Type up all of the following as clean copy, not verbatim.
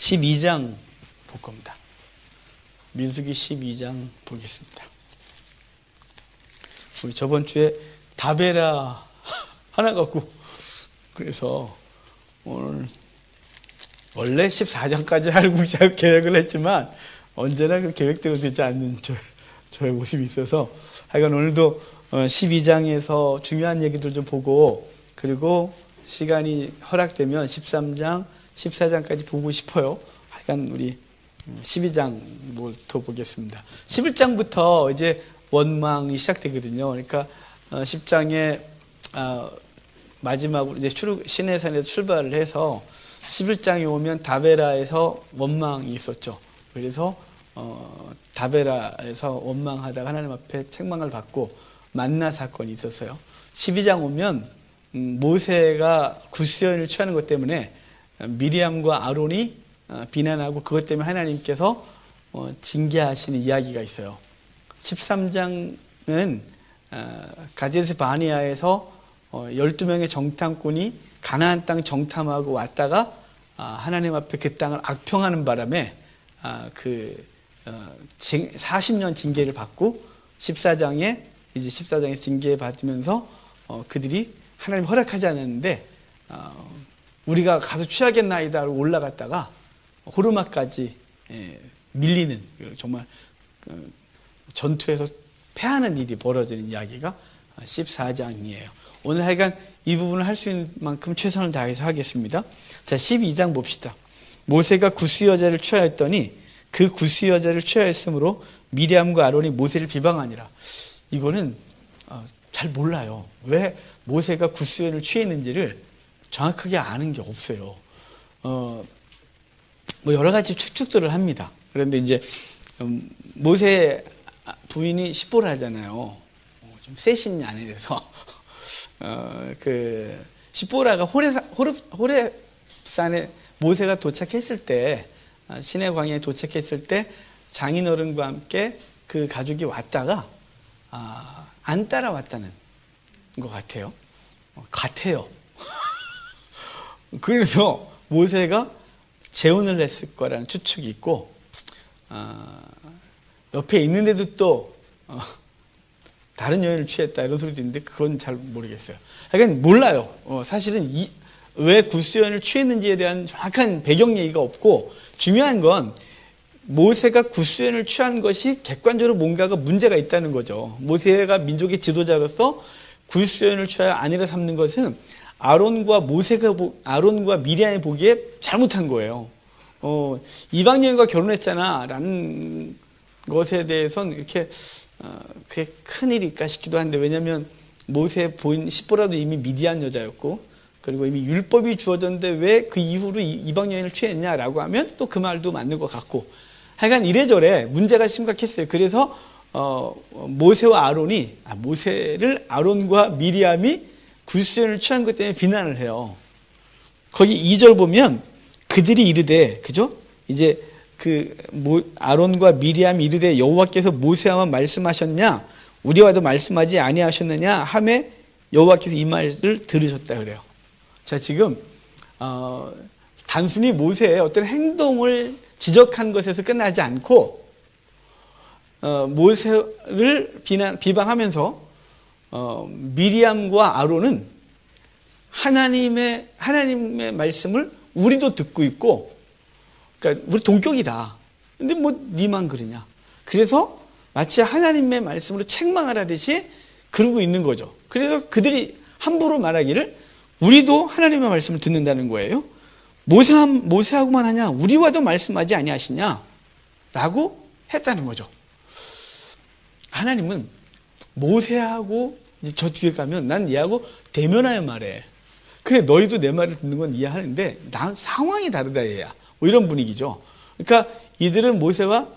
12장 볼 겁니다. 민수기 12장 보겠습니다. 우리 저번 주에 다베라 하나 갖고 그래서 오늘 원래 14장까지 하려고 계획을 했지만 언제나 그 계획대로 되지 않는 저의 모습이 있어서 하여간 오늘도 12장에서 중요한 얘기들 좀 보고 그리고 시간이 허락되면 13장, 14장까지 보고 싶어요. 하여간 우리 12장부터 보겠습니다. 11장부터 이제 원망이 시작되거든요. 그러니까 10장에 마지막으로 이제 시내산에서 출발을 해서 11장에 오면 다베라에서 원망이 있었죠. 그래서 다베라에서 원망하다가 하나님 앞에 책망을 받고 만나 사건이 있었어요. 12장 오면 모세가 구스연을 취하는 것 때문에 미리암과 아론이 비난하고 그것 때문에 하나님께서 징계하시는 이야기가 있어요. 13장은 가데스 바네아에서 12명의 정탐꾼이 가나안 땅 정탐하고 왔다가 하나님 앞에 그 땅을 악평하는 바람에 40년 징계를 받고 14장에 징계 받으면서 그들이 하나님 허락하지 않았는데 우리가 가서 취하겠나이다 올라갔다가 호르마까지 밀리는 정말 전투에서 패하는 일이 벌어지는 이야기가 14장이에요. 오늘 하여간 이 부분을 할 수 있는 만큼 최선을 다해서 하겠습니다. 자, 12장 봅시다. 모세가 구스 여자를 취하였더니 그 구스 여자를 취하였으므로 미리암과 아론이 모세를 비방하니라. 이거는 잘 몰라요. 왜 모세가 구스 여자를 취했는지를 정확하게 아는 게 없어요. 뭐 여러 가지 추측들을 합니다. 그런데 이제 모세 부인이 시보라잖아요. 좀 세신 아내라서 그 시보라가 호렙산에 모세가 도착했을 때 시내 광야에 도착했을 때 장인어른과 함께 그 가족이 왔다가 안 따라왔다는 것 같아요. 그래서 모세가 재혼을 했을 거라는 추측이 있고 옆에 있는데도 또 다른 여인을 취했다 이런 소리도 있는데 그건 잘 모르겠어요. 하여간 몰라요. 사실은 왜 구스 여인을 취했는지에 대한 정확한 배경 얘기가 없고 중요한 건 모세가 구스 여인을 취한 것이 객관적으로 뭔가가 문제가 있다는 거죠. 모세가 민족의 지도자로서 구스 여인을 취하여 아내를 삼는 것은 아론과 미리암이 보기에 잘못한 거예요. 이방 여인과 결혼했잖아 라는 것에 대해서는 이렇게 그게 큰일일까 싶기도 한데 왜냐하면 모세 부인 시보라도 이미 미디안 여자였고 그리고 이미 율법이 주어졌는데 왜 그 이후로 이방 여인을 취했냐라고 하면 또 그 말도 맞는 것 같고 하여간 이래저래 문제가 심각했어요. 그래서 모세와 모세를 아론과 미리암이 구스 여인을 취한 것 때문에 비난을 해요. 거기 2절 보면 그들이 이르되 그죠? 이제 아론과 미리암이 이르되 여호와께서 모세와만 말씀하셨냐 우리와도 말씀하지 아니하셨느냐 하매 여호와께서 이 말을 들으셨다 그래요. 자, 지금 단순히 모세의 어떤 행동을 지적한 것에서 끝나지 않고 모세를 비방하면서 미리암과 아론은 하나님의 말씀을 우리도 듣고 있고 그러니까 우리 동격이다. 근데 뭐 니만 그러냐. 그래서 마치 하나님의 말씀으로 책망을 하듯이 그러고 있는 거죠. 그래서 그들이 함부로 말하기를 우리도 하나님의 말씀을 듣는다는 거예요. 모세하고만 하냐? 우리와도 말씀하지 아니하시냐? 라고 했다는 거죠. 하나님은 모세하고 이제 저 뒤에 가면 난 얘하고 대면하여 말해. 그래 너희도 내 말을 듣는 건 이해하는데 난 상황이 다르다 얘야. 뭐 이런 분위기죠. 그러니까 이들은 모세와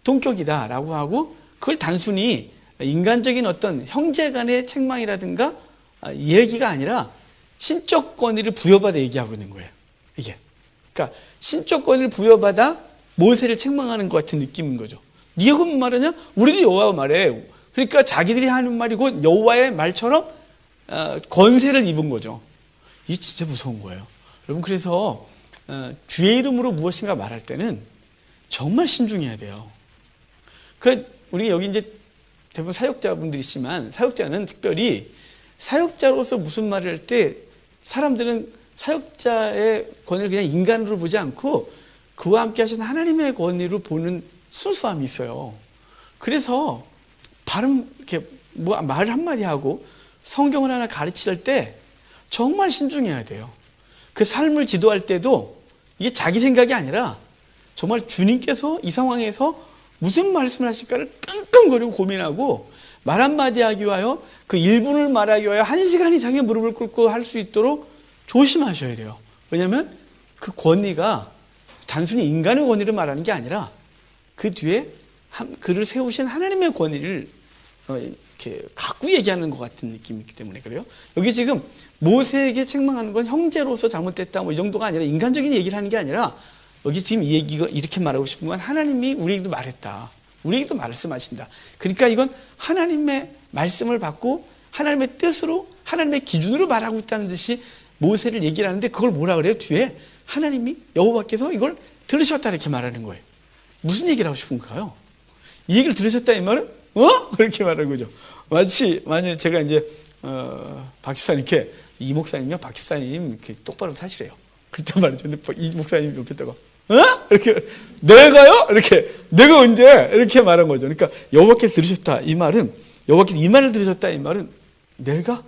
동격이다라고 하고 그걸 단순히 인간적인 어떤 형제간의 책망이라든가 얘기가 아니라 신적 권위를 부여받아 얘기하고 있는 거예요. 이게. 그러니까 신적 권위를 부여받아 모세를 책망하는 것 같은 느낌인 거죠. 네가 무슨 말하냐? 우리도 여호와 말해. 그러니까 자기들이 하는 말이 곧 여호와의 말처럼 권세를 입은 거죠. 이게 진짜 무서운 거예요. 여러분 그래서 주의 이름으로 무엇인가 말할 때는 정말 신중해야 돼요. 우리 여기 이제 대부분 사역자분들이지만 사역자는 특별히 사역자로서 무슨 말을 할 때 사람들은 사역자의 권위를 그냥 인간으로 보지 않고 그와 함께 하신 하나님의 권위로 보는 순수함이 있어요. 그래서 발음 이렇게 말 한마디 하고 성경을 하나 가르칠 때 정말 신중해야 돼요. 그 삶을 지도할 때도 이게 자기 생각이 아니라 정말 주님께서 이 상황에서 무슨 말씀을 하실까를 끙끙거리고 고민하고 말 한마디 하기 위하여 그 1분을 말하기 위하여 1시간 이상의 무릎을 꿇고 할 수 있도록 조심하셔야 돼요. 왜냐하면 그 권위가 단순히 인간의 권위를 말하는 게 아니라 그 뒤에 그를 세우신 하나님의 권위를 이렇게 갖고 얘기하는 것 같은 느낌이기 때문에 그래요. 여기 지금 모세에게 책망하는 건 형제로서 잘못됐다 뭐 이 정도가 아니라 인간적인 얘기를 하는 게 아니라 여기 지금 이 얘기가 이렇게 말하고 싶은 건 하나님이 우리에게도 말했다. 우리에게도 말씀하신다. 그러니까 이건 하나님의 말씀을 받고 하나님의 뜻으로 하나님의 기준으로 말하고 있다는 듯이 모세를 얘기를 하는데 그걸 뭐라 그래요? 뒤에 하나님이 여호와께서 이걸 들으셨다 이렇게 말하는 거예요. 무슨 얘기를 하고 싶은가요? 이 얘기를 들으셨다 이 말은 그렇게 말하는 거죠. 마치 만약 제가 이제 박 집사님께 이 목사님요, 박 집사님 이렇게 똑바로 사시래요. 그랬단 말이죠. 근데 이 목사님 옆에다가 이렇게 내가요? 이렇게 내가 언제? 이렇게 말한 거죠. 그러니까 여호와께서 들으셨다 이 말은 여호와께서 이 말을 들으셨다 이 말은 내가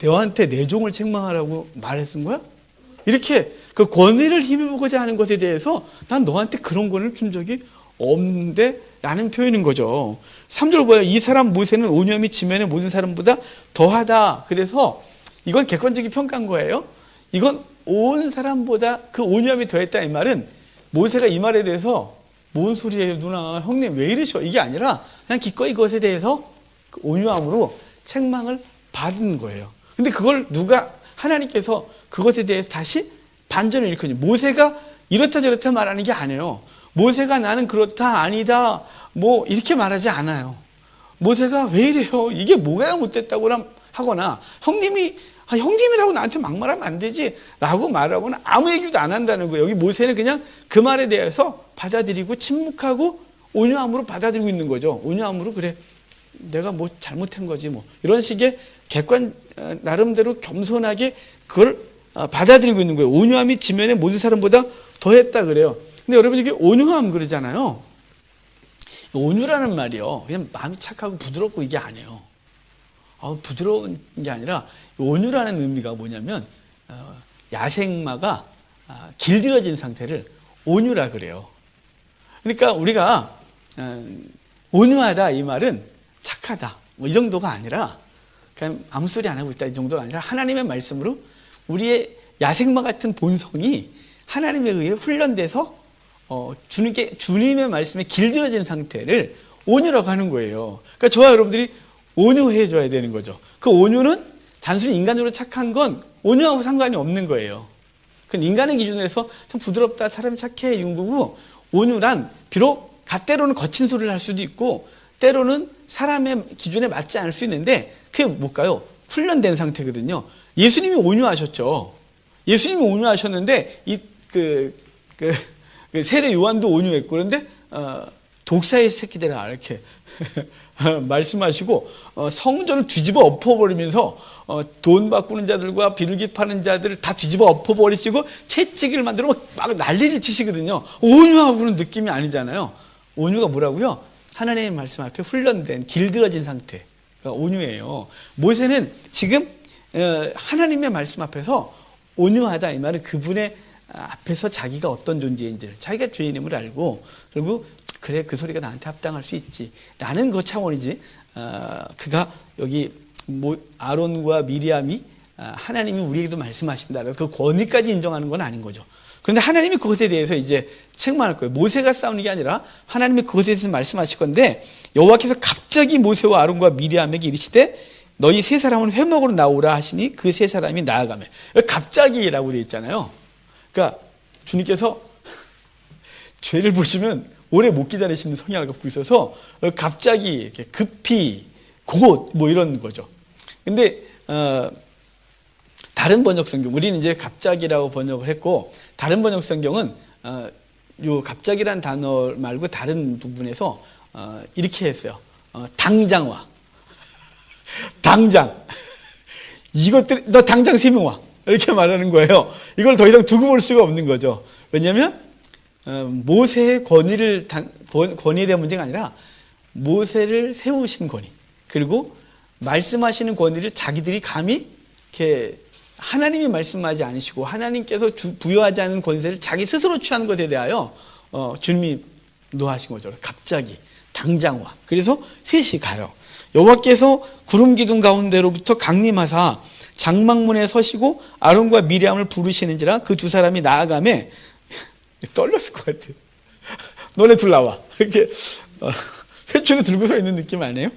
너한테 내 종을 책망하라고 말했던 거야? 이렇게 그 권위를 힘입고자 하는 것에 대해서 난 너한테 그런 권위를 준 적이 없는데 라는 표현인 거죠. 3절 보여. 이 사람 모세는 온유함이 지면의 모든 사람보다 더하다. 그래서 이건 객관적인 평가인 거예요. 이건 온 사람보다 그 온유함이 더했다 이 말은 모세가 이 말에 대해서 뭔 소리예요 누나 형님 왜 이러셔 이게 아니라 그냥 기꺼이 그것에 대해서 그 온유함으로 책망을 받은 거예요. 근데 그걸 하나님께서 그것에 대해서 다시 반전을 일으키니 모세가 이렇다 저렇다 말하는 게 아니에요. 모세가 나는 그렇다 아니다 뭐 이렇게 말하지 않아요. 모세가 왜 이래요 이게 뭐가 잘못됐다고 하거나 형님이라고 나한테 막말하면 안 되지 라고 말하거나 아무 얘기도 안 한다는 거예요. 여기 모세는 그냥 그 말에 대해서 받아들이고 침묵하고 온유함으로 받아들이고 있는 거죠. 온유함으로 그래 내가 뭐 잘못한 거지 뭐 이런 식의 나름대로 겸손하게 그걸 받아들이고 있는 거예요. 온유함이 지면의 모든 사람보다 더했다 그래요. 근데 여러분 이게 온유함 그러잖아요. 온유라는 말이요 그냥 마음이 착하고 부드럽고 이게 아니에요. 부드러운 게 아니라 온유라는 의미가 뭐냐면 야생마가 길들여진 상태를 온유라 그래요. 그러니까 우리가 온유하다 이 말은 착하다 뭐 이 정도가 아니라 그냥 아무 소리 안 하고 있다 이 정도가 아니라 하나님의 말씀으로 우리의 야생마 같은 본성이 하나님에 의해 훈련돼서 주님의 말씀에 길들여진 상태를 온유라고 하는 거예요. 그러니까 저와 여러분들이 온유해져야 되는 거죠. 그 온유는 단순히 인간적으로 착한 건 온유하고 상관이 없는 거예요. 그 인간의 기준으로 해서 참 부드럽다, 사람이 착해 이런 거고 온유란 비록 때로는 거친 소리를 할 수도 있고 때로는 사람의 기준에 맞지 않을 수 있는데 그게 뭘까요? 훈련된 상태거든요. 예수님이 온유하셨죠. 예수님이 온유하셨는데 세례 요한도 온유했고 그런데 독사의 새끼들아 이렇게 말씀하시고 성전을 뒤집어 엎어버리면서 돈 바꾸는 자들과 비둘기 파는 자들을 다 뒤집어 엎어버리시고 채찍을 만들어 막 난리를 치시거든요. 온유하고는 느낌이 아니잖아요. 온유가 뭐라고요? 하나님의 말씀 앞에 훈련된 길들여진 상태가 온유예요. 모세는 지금 하나님의 말씀 앞에서 온유하다 이 말은 그분의 앞에서 자기가 어떤 존재인지를 자기가 죄인임을 알고 그리고 그래 그 소리가 나한테 합당할 수 있지 라는 그 차원이지 그가 여기 아론과 미리암이 하나님이 우리에게도 말씀하신다 그 권위까지 인정하는 건 아닌 거죠. 그런데 하나님이 그것에 대해서 이제 책망할 거예요. 모세가 싸우는 게 아니라 하나님이 그것에 대해서 말씀하실 건데 여호와께서 갑자기 모세와 아론과 미리암에게 이르시되 너희 세 사람은 회막으로 나오라 하시니 그 세 사람이 나아가며 갑자기라고 되어 있잖아요. 그러니까 주님께서 죄를 보시면 오래 못 기다리시는 성향을 갖고 있어서 갑자기 이렇게 급히 곧 뭐 이런 거죠. 근데 다른 번역 성경, 우리는 이제 갑자기라고 번역을 했고, 다른 번역 성경은 요 갑자기란 단어 말고 다른 부분에서 이렇게 했어요. 당장 와. 당장. 이것들 너 당장 3명 와. 이렇게 말하는 거예요. 이걸 더 이상 두고 볼 수가 없는 거죠. 왜냐하면 모세의 권위에 대한 문제가 아니라 모세를 세우신 권위, 그리고 말씀하시는 권위를 자기들이 감히 이렇게 하나님이 말씀하지 않으시고 하나님께서 부여하지 않은 권세를 자기 스스로 취하는 것에 대하여 주님이 노하신 거죠. 갑자기 당장 와. 그래서 셋이 가요. 여호와께서 구름 기둥 가운데로부터 강림하사 장막문에 서시고 아론과 미리암을 부르시는지라 그 두 사람이 나아가매 떨렸을 것 같아요. 너네 둘 나와. 이렇게 회초리 들고 서 있는 느낌 아니에요?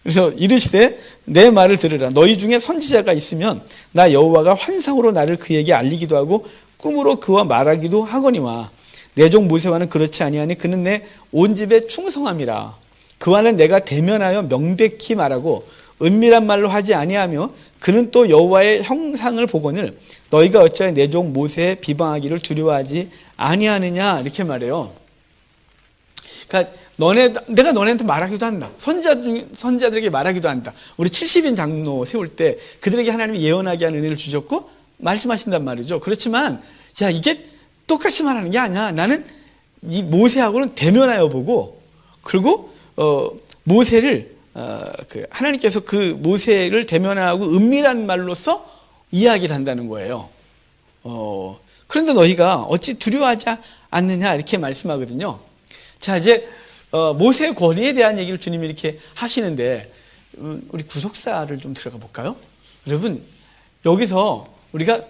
그래서 이르시되 내 말을 들으라. 너희 중에 선지자가 있으면 나 여호와가 환상으로 나를 그에게 알리기도 하고 꿈으로 그와 말하기도 하거니와 내 종 모세와는 그렇지 아니하니 그는 내 온 집에 충성함이라. 그와는 내가 대면하여 명백히 말하고 은밀한 말로 하지 아니하며 그는 또 여호와의 형상을 보거늘 너희가 어찌하여 내 종 모세의 비방하기를 두려워하지 아니하느냐 이렇게 말해요. 그러니까 내가 너네한테 말하기도 한다. 선지자들에게 말하기도 한다. 우리 70인 장로 세울 때 그들에게 하나님이 예언하게 하는 은혜를 주셨고 말씀하신단 말이죠. 그렇지만 야 이게 똑같이 말하는 게 아니야. 나는 이 모세하고는 대면하여 보고 그리고 모세를 하나님께서 그 모세를 대면하고 은밀한 말로써 이야기를 한다는 거예요. 그런데 너희가 어찌 두려워하지 않느냐 이렇게 말씀하거든요. 자 이제 모세의 권위에 대한 얘기를 주님이 이렇게 하시는데 우리 구속사를 좀 들어가 볼까요? 여러분 여기서 우리가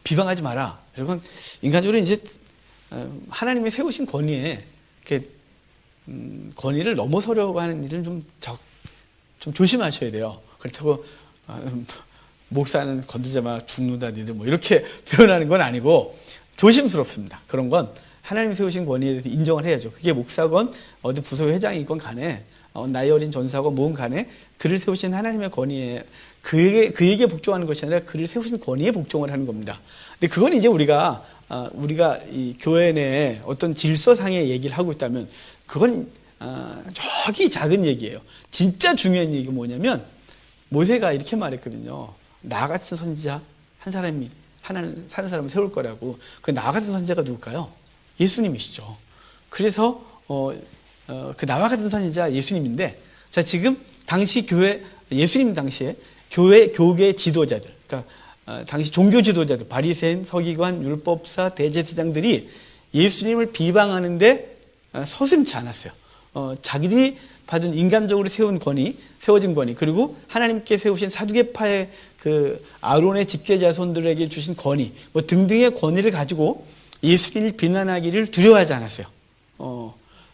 비방하지 마라. 여러분 인간적으로 이제 하나님이 세우신 권위에 이렇게 권위를 넘어서려고 하는 일은 좀 조심하셔야 돼요. 그렇다고 목사는 건들지 마 죽는다 니들 뭐 이렇게 표현하는 건 아니고 조심스럽습니다. 그런 건 하나님이 세우신 권위에 대해서 인정을 해야죠. 그게 목사건 어디 부서 회장이건 간에 나이 어린 전사건 모은 간에 그를 세우신 하나님의 권위에 그에게 복종하는 것이 아니라 그를 세우신 권위에 복종을 하는 겁니다. 근데 그건 이제 우리가 이 교회 내에 어떤 질서상의 얘기를 하고 있다면 그건 저기 작은 얘기예요. 진짜 중요한 얘기가 뭐냐면 모세가 이렇게 말했거든요. 나 같은 선지자 한 사람이 하나는 사는 사람을 세울 거라고. 그 나 같은 선지자가 누굴까요? 예수님이시죠. 그래서 그 나와 같은 선지자 예수님인데 자 지금 당시 예수님 당시에 교계 지도자들, 그러니까 당시 종교 지도자들, 바리새인, 서기관, 율법사, 대제사장들이 예수님을 비방하는데 서슴지 않았어요. 자기들이 받은 인간적으로 세워진 권위, 그리고 하나님께 세우신 사두개파의 그 아론의 집계자손들에게 주신 권위, 뭐 등등의 권위를 가지고 예수님을 비난하기를 두려워하지 않았어요.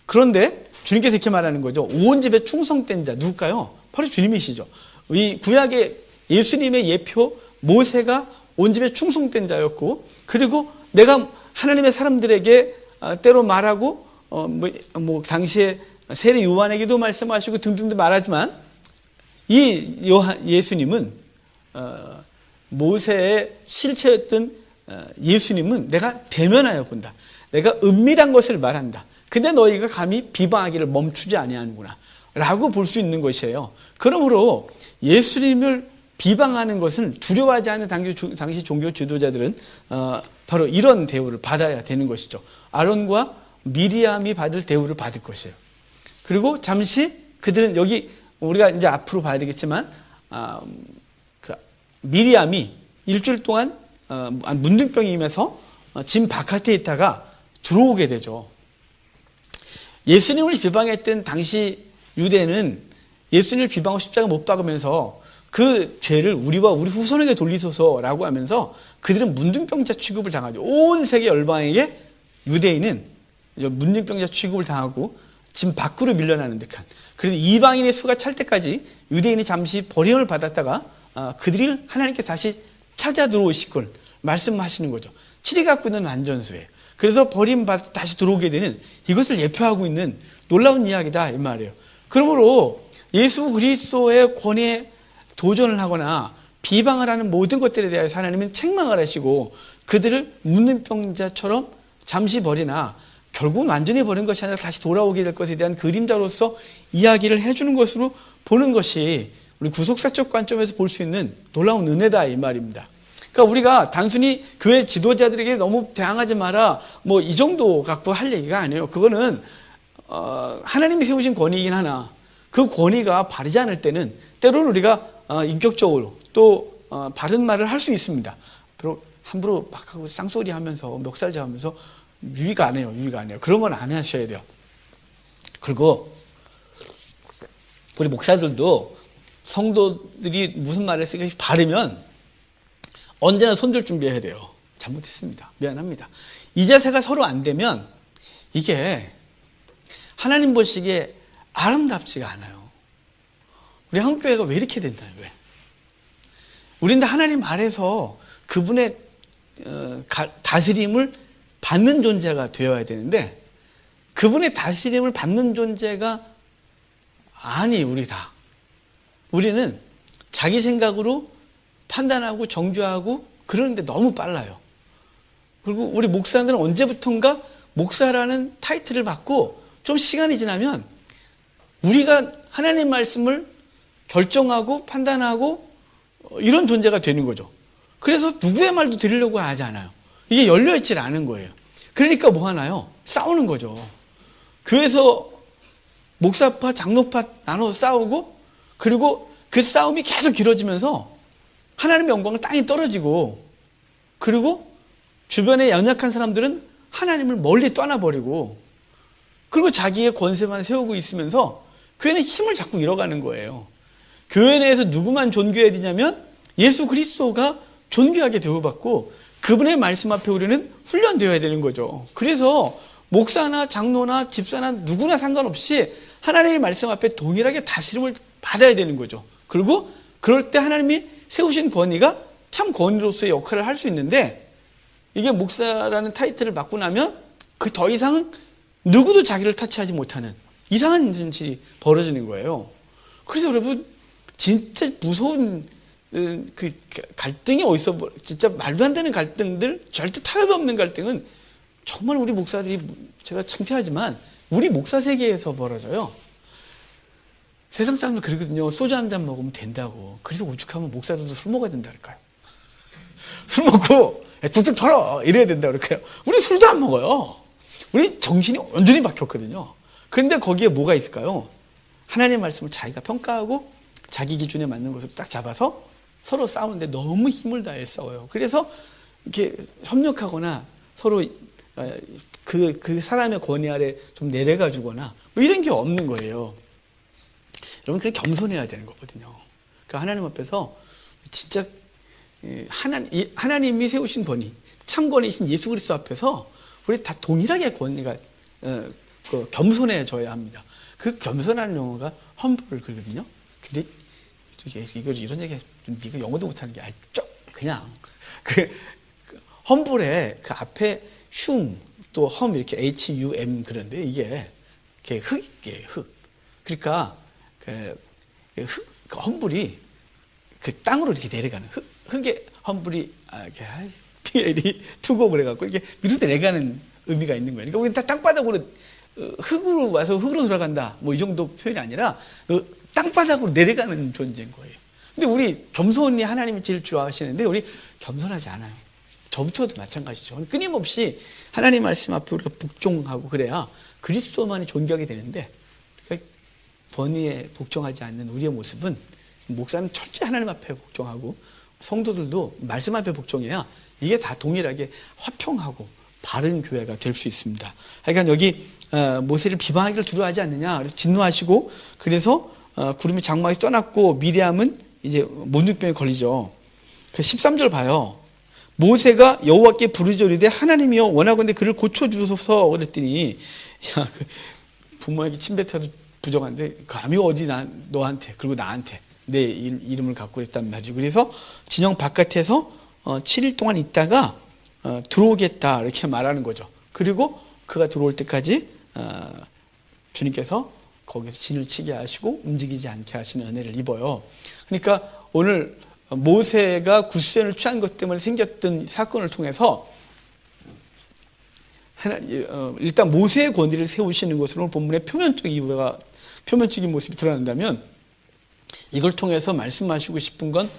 그런데 주님께서 이렇게 말하는 거죠. 온 집에 충성된 자 누굴까요? 바로 주님이시죠. 이 구약의 예수님의 예표 모세가 온 집에 충성된 자였고, 그리고 내가 하나님의 사람들에게 때로 말하고 뭐 당시에 세례 요한에게도 말씀하시고 등등도 말하지만 이 예수님은 모세의 실체였던 예수님은 내가 대면하여 본다. 내가 은밀한 것을 말한다. 근데 너희가 감히 비방하기를 멈추지 아니하는구나 라고 볼 수 있는 것이에요. 그러므로 예수님을 비방하는 것은 두려워하지 않는 당시 종교 지도자들은 바로 이런 대우를 받아야 되는 것이죠. 아론과 미리암이 받을 대우를 받을 것이에요. 그리고 잠시 그들은 여기 우리가 이제 앞으로 봐야 되겠지만 그 미리암이 일주일 동안 문둥병이 임해서 진 바깥에 있다가 들어오게 되죠. 예수님을 비방했던 당시 유대는 예수님을 비방하고 십자가 못 박으면서 그 죄를 우리와 우리 후손에게 돌리소서라고 하면서 그들은 문둥병자 취급을 당하죠. 온 세계 열방에게 유대인은 문둥병자 취급을 당하고 진 밖으로 밀려나는 듯한. 그래서 이방인의 수가 찰 때까지 유대인이 잠시 버림을 받았다가 그들이 하나님께서 다시 찾아 들어오실 걸 말씀하시는 거죠. 7이 갖고 있는 안전수예요. 그래서 버림받아 다시 들어오게 되는 이것을 예표하고 있는 놀라운 이야기다 이 말이에요. 그러므로 예수 그리스도의 권위에 도전을 하거나 비방을 하는 모든 것들에 대해서 하나님은 책망을 하시고 그들을 문둥병자처럼 잠시 버리나 결국은 완전히 버린 것이 아니라 다시 돌아오게 될 것에 대한 그림자로서 이야기를 해주는 것으로 보는 것이 우리 구속사적 관점에서 볼 수 있는 놀라운 은혜다 이 말입니다. 그러니까 우리가 단순히 교회 지도자들에게 너무 대항하지 마라 뭐 이 정도 갖고 할 얘기가 아니에요. 그거는 하나님이 세우신 권위이긴 하나 그 권위가 바르지 않을 때는 때로는 우리가 인격적으로 또 바른 말을 할 수 있습니다. 비록 함부로 막 하고 쌍소리 하면서 멱살질 하면서 유의가 안 해요. 그런 건 안 하셔야 돼요. 그리고 우리 목사들도 성도들이 무슨 말을 쓰기 바르면 언제나 손들 준비해야 돼요. 잘못했습니다. 미안합니다. 이 자세가 서로 안 되면 이게 하나님 보시기에 아름답지가 않아요. 우리 한국교회가 왜 이렇게 된다요? 왜? 우리는 하나님 아래서 그분의 다스림을 받는 존재가 되어야 되는데 그분의 다스림을 받는 존재가 아니 우리 다. 우리는 자기 생각으로 판단하고 정죄하고 그러는데 너무 빨라요. 그리고 우리 목사들은 언제부턴가 목사라는 타이틀을 받고 좀 시간이 지나면 우리가 하나님 말씀을 결정하고 판단하고 이런 존재가 되는 거죠. 그래서 누구의 말도 들으려고 하지 않아요. 이게 열려있질 않은 거예요. 그러니까 뭐 하나요? 싸우는 거죠. 교회에서 목사파, 장로파 나눠 싸우고 그리고 그 싸움이 계속 길어지면서 하나님의 영광은 땅에 떨어지고 그리고 주변에 연약한 사람들은 하나님을 멀리 떠나버리고 그리고 자기의 권세만 세우고 있으면서 교회는 힘을 자꾸 잃어가는 거예요. 교회 내에서 누구만 존귀해야 되냐면 예수 그리스도가 존귀하게 대우받고 그분의 말씀 앞에 우리는 훈련되어야 되는 거죠. 그래서 목사나 장로나 집사나 누구나 상관없이 하나님의 말씀 앞에 동일하게 다스림을 받아야 되는 거죠. 그리고 그럴 때 하나님이 세우신 권위가 참 권위로서의 역할을 할 수 있는데 이게 목사라는 타이틀을 받고 나면 그 더 이상은 누구도 자기를 타치하지 못하는 이상한 현실이 벌어지는 거예요. 그래서 여러분 진짜 무서운 그 갈등이 어디서 진짜 말도 안 되는 갈등들 절대 타협이 없는 갈등은 정말 우리 목사들이 제가 창피하지만 우리 목사 세계에서 벌어져요. 세상 사람들 그러거든요. 소주 한 잔 먹으면 된다고. 그래서 오죽하면 목사들도 술 먹어야 된다 그럴까요? 술 먹고 뚝뚝 털어 이래야 된다 그럴까요? 우리 술도 안 먹어요. 우리 정신이 완전히 박혔거든요. 그런데 거기에 뭐가 있을까요? 하나님의 말씀을 자기가 평가하고 자기 기준에 맞는 것을 딱 잡아서 서로 싸우는데 너무 힘을 다해 싸워요. 그래서 이렇게 협력하거나 서로 그 사람의 권위 아래 좀 내려가 주거나 뭐 이런 게 없는 거예요. 여러분 그냥 겸손해야 되는 거거든요. 그러니까 하나님 앞에서 진짜 하나님이 세우신 권위, 참 권위이신 예수 그리스도 앞에서 우리 다 동일하게 권위가 겸손해져야 합니다. 그 겸손한 용어가 험블 그러거든요. 근데 이거 이런 얘기 네가 영어도 못하는 게 아니죠. 그냥 그 험블의 그 앞에 흉 또 험 이렇게 HUM 그런데 이게 흙이에요. 흙. 그러니까 그 험블이 그 땅으로 이렇게 내려가는 흙의 험블이 PL이 투곡을 해갖고 이렇게 밑으로 내려가는 의미가 있는 거예요. 그러니까 우리는 다 땅바닥으로 흙으로 와서 흙으로 돌아간다. 뭐 이 정도 표현이 아니라 땅바닥으로 내려가는 존재인 거예요. 근데 우리 겸손히 하나님이 제일 좋아하시는데 우리 겸손하지 않아요. 저부터도 마찬가지죠. 끊임없이 하나님 말씀 앞에 우리가 복종하고 그래야 그리스도만이 존귀하게 되는데 그러니까 권위에 복종하지 않는 우리의 모습은 목사는 철저히 하나님 앞에 복종하고 성도들도 말씀 앞에 복종해야 이게 다 동일하게 화평하고 바른 교회가 될 수 있습니다. 그러니까 여기 모세를 비방하기를 두려워하지 않느냐. 그래서 진노하시고 그래서 구름이 장막에 떠났고 미리암은 이제 문둥병에 걸리죠. 13절 봐요. 모세가 여호와께 부르짖으되 하나님이여 원하건대 그를 고쳐주소서 그랬더니 그 부모에게 침뱉어도 부정한데 감히 어디 너한테 그리고 나한테 내 이름을 갖고 그랬단 말이죠. 그래서 진영 바깥에서 7일 동안 있다가 들어오겠다 이렇게 말하는 거죠. 그리고 그가 들어올 때까지 주님께서 거기서 진을 치게 하시고 움직이지 않게 하시는 은혜를 입어요. 그러니까 오늘 모세가 구수연을 취한 것 때문에 생겼던 사건을 통해서 일단 모세의 권위를 세우시는 것으로 본문의 표면적인 모습이 드러난다면, 이걸 통해서 말씀하시고 싶은 건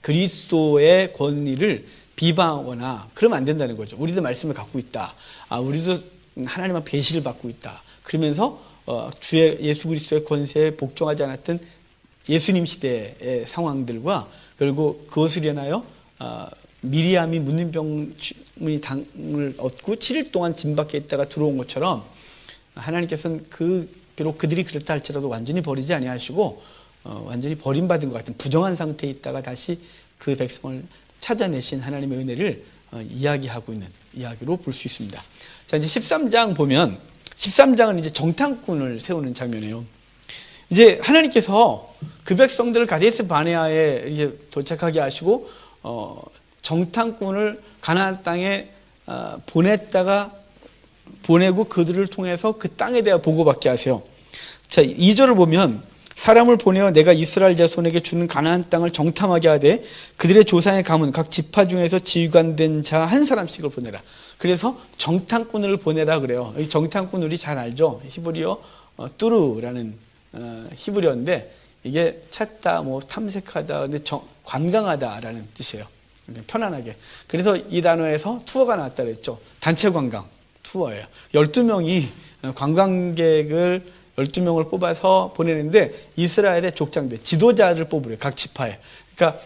그리스도의 권위를 비방하거나 그러면 안 된다는 거죠. 우리도 말씀을 갖고 있다. 우리도 하나님 앞에 계시를 받고 있다. 그러면서 주의 예수 그리스도의 권세에 복종하지 않았던 예수님 시대의 상황들과, 그리고 그것을 인하여 미리암이 문둥병의 당을 얻고 7일 동안 짐 밖에 있다가 들어온 것처럼, 하나님께서는 비록 그들이 그렇다 할지라도 완전히 버리지 아니하시고 완전히 버림받은 것 같은 부정한 상태에 있다가 다시 그 백성을 찾아내신 하나님의 은혜를 이야기하고 있는 이야기로 볼 수 있습니다. 자, 이제 13장 보면, 13장은 이제 정탐꾼을 세우는 장면이에요. 이제 하나님께서 그 백성들을 가데스 바네아에 이제 도착하게 하시고 정탐꾼을 가나안 땅에 보내고 그들을 통해서 그 땅에 대해 보고받게 하세요. 자, 2절을 보면, 사람을 보내어 내가 이스라엘 자손에게 주는 가나안 땅을 정탐하게 하되 그들의 조상의 가문 각 지파 중에서 지휘관된 자 한 사람씩을 보내라. 그래서 정탐꾼을 보내라 그래요. 이 정탐꾼 우리 잘 알죠? 히브리어 뚜루라는 히브리어인데, 이게 찾다, 탐색하다, 근데 관광하다라는 뜻이에요. 편안하게. 그래서 이 단어에서 투어가 나왔다 그랬죠. 단체 관광 투어예요. 12명이 관광객을 12명을 뽑아서 보내는데, 이스라엘의 족장들, 지도자를 뽑으래요. 각 지파에. 그러니까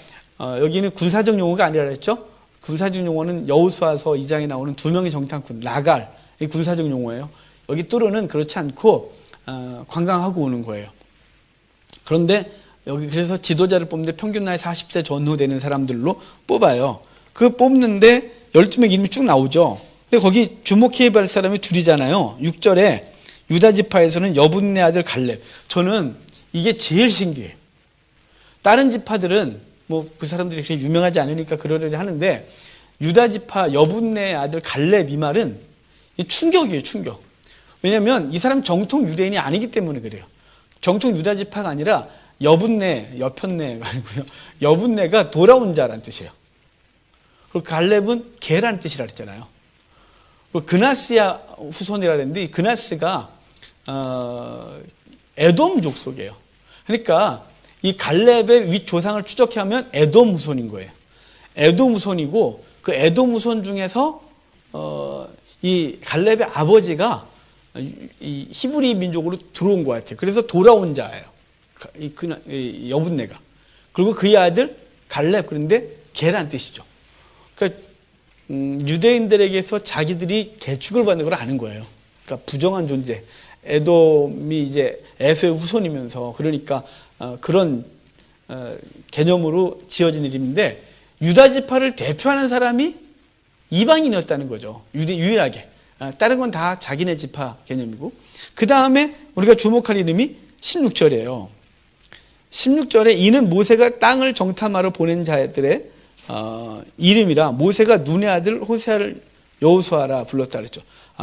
여기는 군사적 용어가 아니라 그랬죠. 군사적 용어는 여호수아서 2장에 나오는 2명의 정탐꾼, 라갈, 이 군사적 용어예요. 여기 뚜르는 그렇지 않고 관광하고 오는 거예요. 그런데 여기 그래서 지도자를 뽑는데 평균 나이 40세 전후 되는 사람들로 뽑아요. 그 뽑는데 12명 이름이 쭉 나오죠. 근데 거기 주목해야 할 사람이 둘이잖아요. 6절에 유다 지파에서는 여분네 아들 갈렙. 저는 이게 제일 신기해요. 다른 지파들은 그 사람들이 그렇게 유명하지 않으니까 그러려니 하는데, 유다 지파 여분네 아들 갈렙 이 말은 충격이에요, 충격. 왜냐하면 이 사람 정통 유대인이 아니기 때문에 그래요. 정통 유다 지파가 아니라 여편네가 아니고요. 여분네가 돌아온 자라는 뜻이에요. 그리고 갈렙은 개라는 뜻이라 그랬잖아요. 그나스야 후손이라 그랬는데, 이 그나스가 에돔 족속이에요. 그러니까 이 갈렙의 윗조상을 추적하면 에돔 후손인 거예요. 에돔 후손이고, 그 에돔 후손 중에서 이 갈렙의 아버지가 이 히브리 민족으로 들어온 것 같아요. 그래서 돌아온 자예요. 이 여분네가. 그리고 그의 아들 갈렙, 그런데 개란 뜻이죠. 그러니까 유대인들에게서 자기들이 개축을 받는 걸 아는 거예요. 그러니까 부정한 존재. 에돔이 이제 에서의 후손이면서, 그러니까 그런 개념으로 지어진 이름인데, 유다 지파를 대표하는 사람이 이방인이었다는 거죠. 유일하게. 다른 건 다 자기네 지파 개념이고. 그 다음에 우리가 주목할 이름이 16절이에요. 16절에 이는 모세가 땅을 정탐하러 보낸 자들의 이름이라 모세가 눈의 아들 호세아를 여호수아라 불렀다 그랬죠.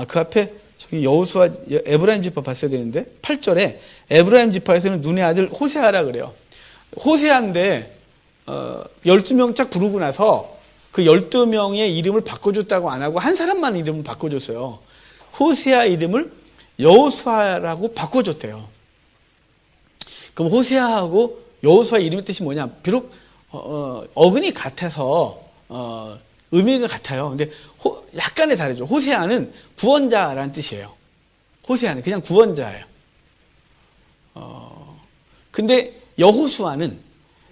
그 앞에 저기 여호수아 에브라임 지파 봤어야 되는데 8절에 에브라임 지파에서는 눈의 아들 호세아라 그래요. 호세아인데 12명 쫙 부르고 나서 그 12명의 이름을 바꿔줬다고 안 하고 한 사람만 이름을 바꿔줬어요. 호세아 이름을 여호수아라고 바꿔줬대요. 그럼 호세아하고 여호수아 이름의 뜻이 뭐냐? 비록 어근이 같아서 의미가 같아요. 근데 약간의 다르죠. 호세아는 구원자라는 뜻이에요. 호세아는 그냥 구원자예요. 근데 여호수아는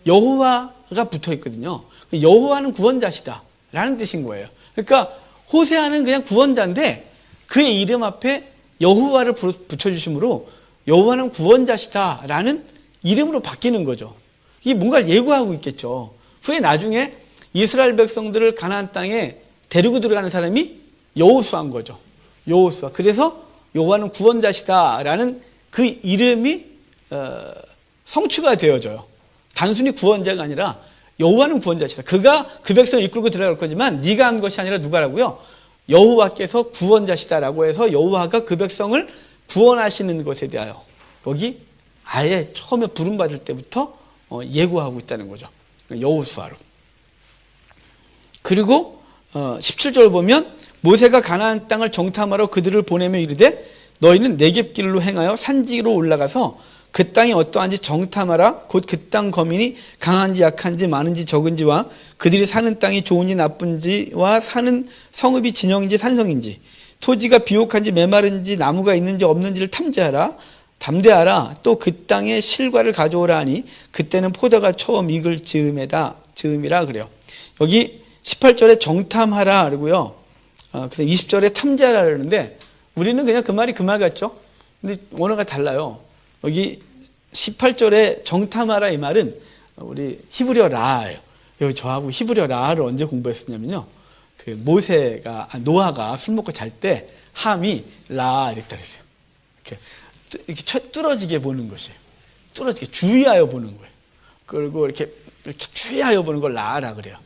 여호와가 붙어 있거든요. 여호와는 구원자시다 라는 뜻인 거예요. 그러니까 호세아는 그냥 구원자인데 그의 이름 앞에 여호와를 붙여주심으로 여호와는 구원자시다 라는 이름으로 바뀌는 거죠. 이게 뭔가를 예고하고 있겠죠. 후에 나중에 이스라엘 백성들을 가나안 땅에 데리고 들어가는 사람이 여호수아인 거죠. 여호수아. 그래서 여호와는 구원자시다 라는 그 이름이 성취가 되어져요. 단순히 구원자가 아니라 여호와는 구원자시다. 그가 그 백성을 이끌고 들어갈 거지만 네가 한 것이 아니라 누가라고요? 여호와께서 구원자시다라고 해서 여호와가 그 백성을 구원하시는 것에 대하여 거기 아예 처음에 부름받을 때부터 예고하고 있다는 거죠. 여호수아로. 그리고 17절 보면 모세가 가나안 땅을 정탐하러 그들을 보내며 이르되 너희는 네겝길로 행하여 산지로 올라가서 그 땅이 어떠한지 정탐하라. 곧 그 땅 거민이 강한지 약한지 많은지 적은지와 그들이 사는 땅이 좋은지 나쁜지와 사는 성읍이 진영인지 산성인지 토지가 비옥한지 메마른지 나무가 있는지 없는지를 담대하라. 또 그 땅에 실과를 가져오라 하니 그때는 포도가 처음 익을 즈음이라 그래요. 여기 18절에 정탐하라 그러고요. 그래서 20절에 탐지하라 그러는데 우리는 그냥 그 말이 그 말 같죠. 근데 원어가 달라요. 여기 18절에 정탐하라 이 말은 우리 히브리어 라예요. 여기 저하고 히브리어 라를 언제 공부했었냐면요. 그 노아가 술 먹고 잘 때 함이 라 이랬다 그랬어요. 이렇게 뚫어지게 보는 것이에요. 뚫어지게 주의하여 보는 거예요. 그리고 이렇게 주의하여 보는 걸 라라 그래요.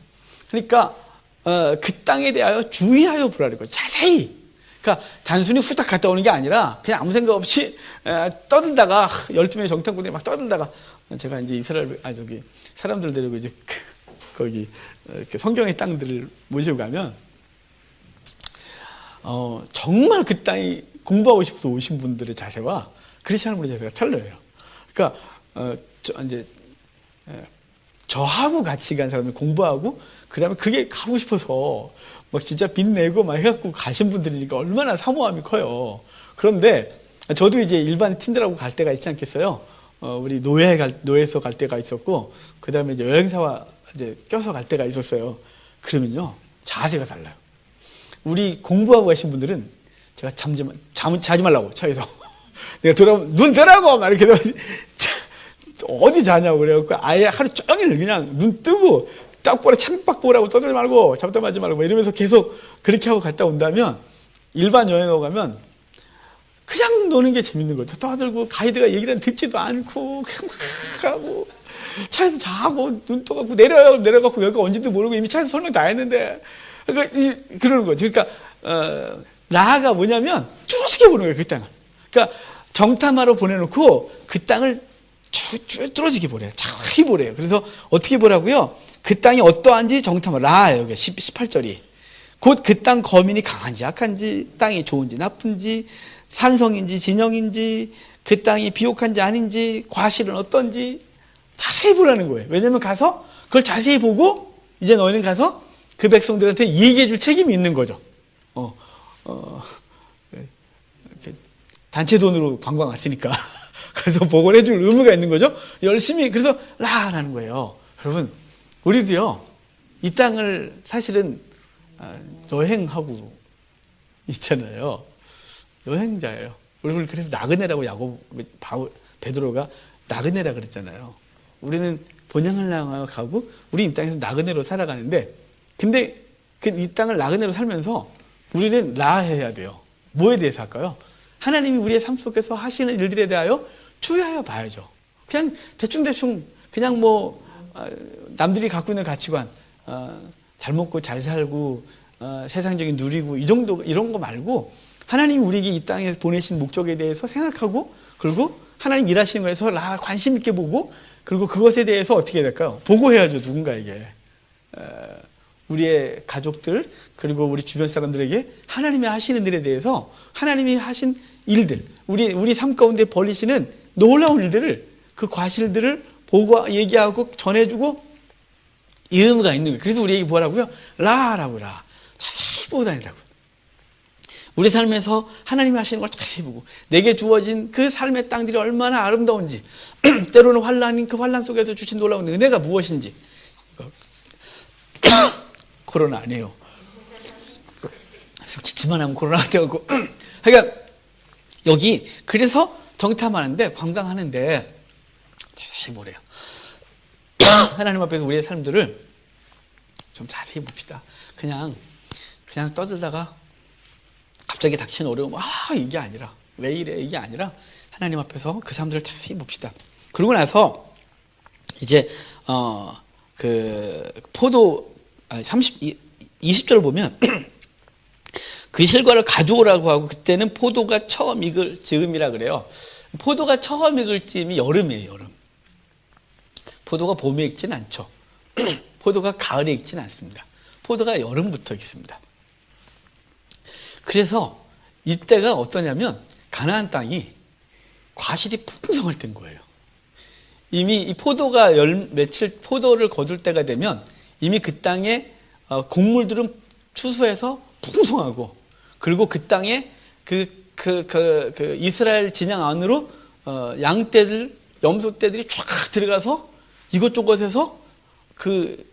그러니까 그 땅에 대하여 주의하여 보라는 거예요. 자세히. 그러니까 단순히 후딱 갔다 오는 게 아니라 그냥 아무 생각 없이 떠들다가 12명의 정탐꾼들이 막 떠들다가 제가 이제 사람들 데리고 이제 거기 이렇게 성경의 땅들을 모시고 가면 정말 그 땅이 공부하고 싶어서 오신 분들의 자세와 크리스찬 분의 자세가 틀려요. 그러니까 이제 저하고 같이 간 사람이 공부하고 그다음에 그게 가고 싶어서 막 진짜 빚 내고 막 해갖고 가신 분들이니까 얼마나 사모함이 커요. 그런데 저도 이제 일반 팀들하고 갈 때가 있지 않겠어요? 우리 노예에서 갈 때가 있었고 그다음에 이제 여행사와 이제 껴서 갈 때가 있었어요. 그러면요 자세가 달라요. 우리 공부하고 가신 분들은 제가 자지 말라고 차에서 내가 돌아오면 눈 뜨라고 막 이렇게 어디 자냐고 그래갖고 아예 하루 종일 그냥 눈 뜨고 딱 창밖 보라고 떠들지 말고 잡담하지 말고 이러면서 계속 그렇게 하고 갔다 온다면 일반 여행하고 가면 그냥 노는 게 재밌는 거죠. 떠들고 가이드가 얘기를 듣지도 않고 그냥 막 하고 차에서 자고 눈 떠갖고 내려갖고 여기가 언제도 모르고 이미 차에서 설명 다 했는데 그러니까 그러는 거죠. 그러니까 라가 뭐냐면 뚫어지게 보는 거예요. 그 땅을. 그러니까 정탐하러 보내놓고 그 땅을 쭉 뚫어지게 보래요. 자세히 보래요. 그래서 어떻게 보라고요? 그 땅이 어떠한지 정탐하라. 라 여기 18절이. 곧 그 땅 거민이 강한지 약한지 땅이 좋은지 나쁜지 산성인지 진영인지 그 땅이 비옥한지 아닌지 과실은 어떤지 자세히 보라는 거예요. 왜냐하면 가서 그걸 자세히 보고 이제 너희는 가서 그 백성들한테 얘기해 줄 책임이 있는 거죠. 단체 돈으로 관광 왔으니까 그래서 보고해 줄 의무가 있는 거죠. 열심히 그래서 라라는 거예요. 여러분 우리도요 이 땅을 사실은 여행하고 있잖아요. 여행자예요. 우리 그래서 나그네라고 베드로가 나그네라 그랬잖아요. 우리는 본향을 향하여 가고 우리 이 땅에서 나그네로 살아가는데 근데 이 땅을 나그네로 살면서 우리는 라해야 돼요. 뭐에 대해서 할까요? 하나님이 우리의 삶 속에서 하시는 일들에 대하여 주의하여 봐야죠. 그냥 대충 그냥 뭐 남들이 갖고 있는 가치관 잘 먹고 잘 살고 세상적인 누리고 이런 거 말고 하나님이 우리에게 이 땅에 보내신 목적에 대해서 생각하고 그리고 하나님 일하시는 거에서 관심 있게 보고 그리고 그것에 대해서 어떻게 해야 될까요? 보고해야죠. 누군가에게. 우리의 가족들 그리고 우리 주변 사람들에게 하나님이 하시는 일에 대해서 하나님이 하신 일들 우리 삶 가운데 벌이시는 놀라운 일들을 그 과실들을 보고 얘기하고 전해주고 이 의무가 있는 거예요. 그래서 우리에게 뭐라고요? 라라고 자세히 보고 다니라고. 우리 삶에서 하나님이 하시는 걸 자세히 보고 내게 주어진 그 삶의 땅들이 얼마나 아름다운지 때로는 환란인 그 환란 속에서 주신 놀라운 은혜가 무엇인지 코로나 아니에요. 기침만 하면 코로나 되고 그러니까 여기 그래서 정탐하는데 관광하는데 자세히 보래요. 하나님 앞에서 우리의 삶들을 좀 자세히 봅시다. 그냥 떠들다가 갑자기 닥치는 어려움 이게 아니라 왜 이래 이게 아니라 하나님 앞에서 그 사람들을 자세히 봅시다. 그러고 나서 이제 그 포도 20절을 보면 그 실과를 가져오라고 하고 그때는 포도가 처음 익을 즈음이라 그래요. 포도가 처음 익을 즈음이 여름이에요. 여름. 포도가 봄에 익진 않죠. 포도가 가을에 익지는 않습니다. 포도가 여름부터 익습니다. 그래서 이때가 어떠냐면 가나안 땅이 과실이 풍성할 때인 거예요. 이미 이 포도가 며칠 포도를 거둘 때가 되면 이미 그 땅에 곡물들은 추수해서 풍성하고, 그리고 그 땅에 그 이스라엘 진영 안으로 양떼들, 염소떼들이 쫙 들어가서 이것저것에서 그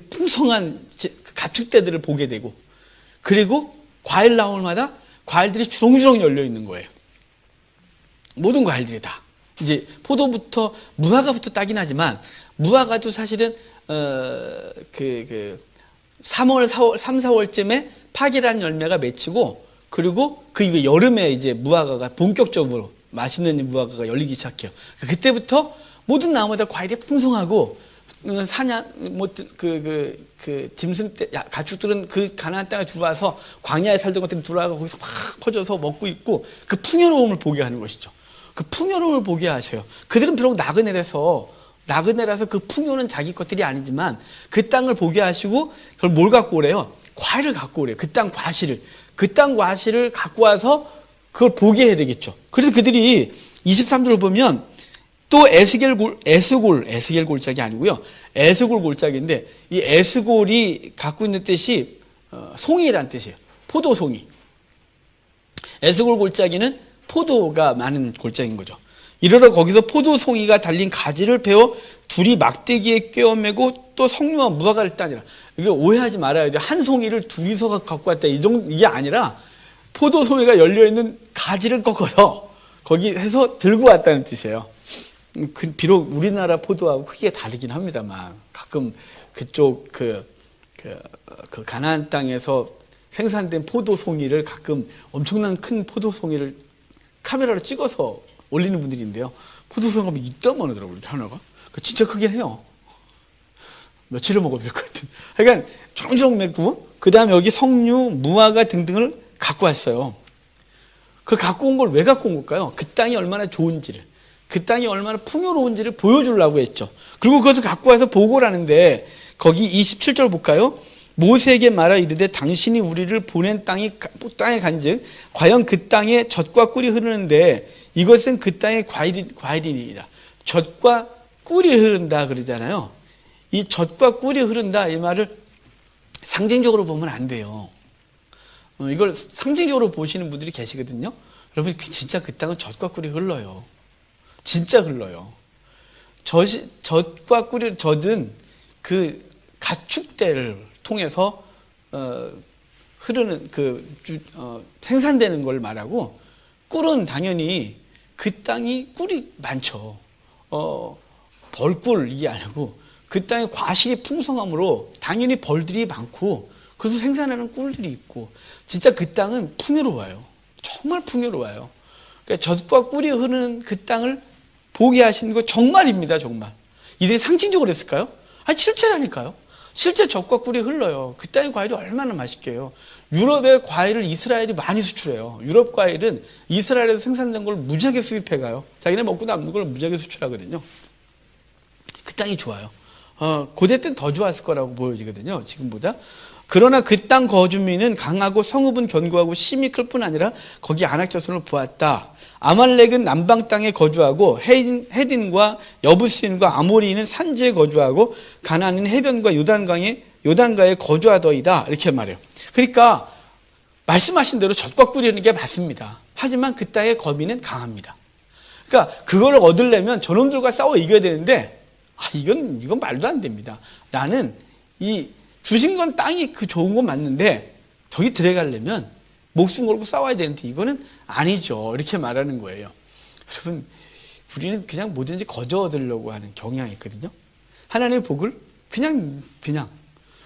풍성한 가축떼들을 보게 되고, 그리고 과일 나올마다 과일들이 주렁주렁 열려 있는 거예요. 모든 과일들이 다. 이제 포도부터 무화과부터 따긴 하지만 무화과도 사실은 3월, 4월, 3, 4월쯤에 파기란 열매가 맺히고, 그리고 그 이후에 여름에 이제 무화과가 본격적으로 맛있는 무화과가 열리기 시작해요. 그때부터 모든 나무마다 과일이 풍성하고, 짐승 가축들은 그 가나안 땅에 들어와서 광야에 살던 것들이 들어와서 거기서 막 퍼져서 먹고 있고, 그 풍요로움을 보게 하는 것이죠. 그 풍요로움을 보게 하셔요. 그들은 비록 나그네라서 그 풍요는 자기 것들이 아니지만 그 땅을 보게 하시고, 그걸 뭘 갖고 오래요? 과일을 갖고 오래요. 그 땅 과실을 갖고 와서 그걸 보게 해야 되겠죠. 그래서 그들이 23절을 보면 또 에스겔 골짜기 아니고요. 에스골 골짜기인데, 이 에스골이 갖고 있는 뜻이 송이라는 뜻이에요. 포도송이. 에스골 골짜기는 포도가 많은 골짜기인 거죠. 이러러 거기서 포도송이가 달린 가지를 베어 둘이 막대기에 꿰어매고 또 석류와 무화과를 따니라. 이게 오해하지 말아야 돼요. 한 송이를 둘이서 갖고 왔다, 이게 아니라 포도송이가 열려있는 가지를 꺾어서 거기 해서 들고 왔다는 뜻이에요. 비록 우리나라 포도하고 크게 다르긴 합니다만, 가끔 그쪽 가나안 땅에서 생산된 포도송이를 가끔 엄청난 큰 포도송이를 카메라로 찍어서 올리는 분들이 있는데요. 포도송이가 이따만 하더라고요, 이렇게 하나가. 진짜 크긴 해요. 며칠을 먹어도 될 것 같은. 그러니까 주렁주렁 맺고, 그 다음에 여기 석류, 무화과 등등을 갖고 왔어요. 그걸 갖고 온 걸 왜 갖고 온 걸까요? 그 땅이 얼마나 좋은지를, 그 땅이 얼마나 풍요로운지를 보여주려고 했죠. 그리고 그것을 갖고 와서 보고를 하는데, 거기 27절 볼까요? 모세에게 말하 이르되 당신이 우리를 보낸 땅에 간즉 과연 그 땅에 젖과 꿀이 흐르는데 이것은 그 땅의 과일이니라. 젖과 꿀이 흐른다 그러잖아요. 이 젖과 꿀이 흐른다, 이 말을 상징적으로 보면 안 돼요. 이걸 상징적으로 보시는 분들이 계시거든요. 여러분, 진짜 그 땅은 젖과 꿀이 흘러요. 진짜 흘러요. 젖과 꿀이, 젖은 그 가축대를 통해서 흐르는 생산되는 걸 말하고, 꿀은 당연히 그 땅이 꿀이 많죠. 벌꿀이 아니고 그 땅에 과실이 풍성함으로 당연히 벌들이 많고, 그래서 생산하는 꿀들이 있고, 진짜 그 땅은 풍요로워요. 정말 풍요로워요. 그러니까 젖과 꿀이 흐르는 그 땅을 보게 하시는 거 정말입니다, 정말. 이들이 상징적으로 했을까요? 아니, 실제라니까요. 실제 젖과 꿀이 흘러요. 그 땅의 과일이 얼마나 맛있게요. 유럽의 과일을 이스라엘이 많이 수출해요. 유럽 과일은 이스라엘에서 생산된 걸 무지하게 수입해 가요. 자기네 먹고 남는 걸 무지하게 수출하거든요. 그 땅이 좋아요. 고대 때는 더 좋았을 거라고 보여지거든요, 지금보다. 그러나 그 땅 거주민은 강하고 성읍은 견고하고 심이 클 뿐 아니라 거기 안악 자손을 보았다. 아말렉은 남방 땅에 거주하고 헤딘과 여부스인과 아모리는 산지에 거주하고 가나안은 해변과 요단가에 거주하더이다, 이렇게 말해요. 그러니까 말씀하신 대로 젖과 꿀이라는 게 맞습니다. 하지만 그 땅의 거민은 강합니다. 그러니까 그걸 얻으려면 저놈들과 싸워 이겨야 되는데, 이건 말도 안 됩니다. 나는 이 주신 건 땅이 그 좋은 건 맞는데 저기 들어가려면 목숨 걸고 싸워야 되는데 이거는 아니죠, 이렇게 말하는 거예요. 여러분, 우리는 그냥 뭐든지 거저 얻으려고 하는 경향이 있거든요. 하나님의 복을 그냥